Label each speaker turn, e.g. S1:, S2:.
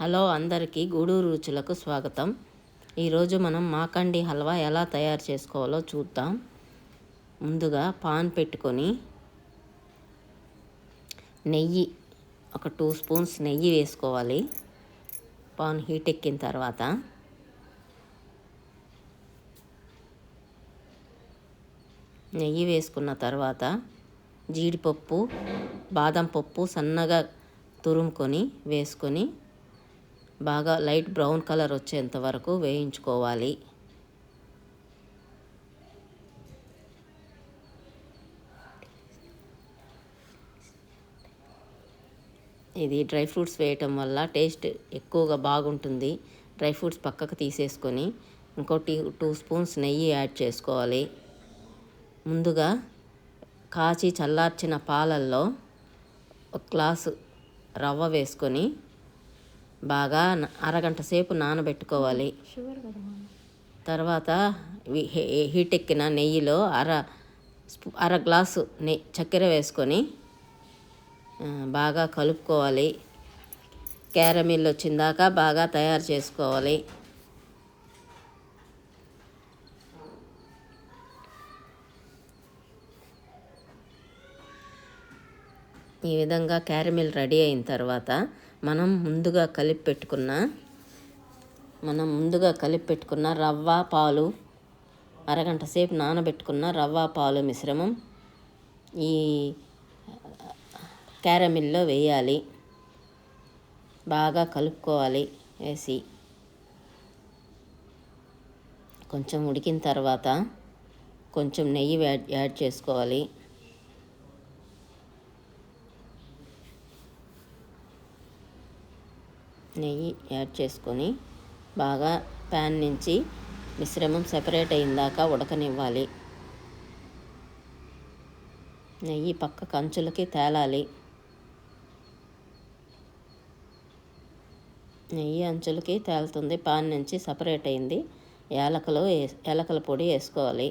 S1: Hello అందరికీ గూడూరు రుచులకు స్వాగతం. ఈరోజు మనం మాకండి హల్వా ఎలా తయారు చేసుకోవాలో చూద్దాం. ముందుగా పాన్ పెట్టుకొని నెయ్యి ఒక 2 స్పూన్స్ నెయ్యి వేసుకోవాలి. పాన్ హీట్ ఎక్కిన తర్వాత నెయ్యి వేసుకున్న తర్వాత జీడిపప్పు, బాదం పప్పు సన్నగా తురుముకొని వేసుకొని బాగా లైట్ బ్రౌన్ కలర్ వచ్చేంత వరకు వేయించుకోవాలి. ఇది డ్రై ఫ్రూట్స్ వేయటం వల్ల టేస్ట్ ఎక్కువగా బాగుంటుంది. డ్రై ఫ్రూట్స్ పక్కకు తీసేసుకొని ఇంకోటి 2 స్పూన్స్ నెయ్యి యాడ్ చేసుకోవాలి. ముందుగా కాచి చల్లార్చిన పాలల్లో 1 గ్లాసు రవ్వ వేసుకొని బాగా అరగంట సేపు నానబెట్టుకోవాలి. తర్వాత హీట్ ఎక్కిన నెయ్యిలో అర గ్లాసు చక్కెర వేసుకొని బాగా కలుపుకోవాలి. క్యారమిల్ వచ్చిందాక బాగా తయారు చేసుకోవాలి. ఈ విధంగా క్యారమిల్ రెడీ అయిన తర్వాత మనం ముందుగా కలిపి పెట్టుకున్న రవ్వ పాలు, అరగంట సేపు నానబెట్టుకున్న రవ్వ పాలు మిశ్రమం ఈ క్యారమిల్లో వేయాలి. బాగా కలుపుకోవాలి. వేసి కొంచెం ఉడికిన తర్వాత కొంచెం నెయ్యి యాడ్ చేసుకోవాలి. నెయ్యి యాడ్ చేసుకొని బాగా ప్యాన్ నుంచి మిశ్రమం సెపరేట్ అయిందాక ఉడకనివ్వాలి. నెయ్యి పక్క కంచులకి తేలాలి. నెయ్యి అంచులకి తేలుతుంది. పాన్ నుంచి సపరేట్ అయింది. యాలకుల పొడి వేసుకోవాలి.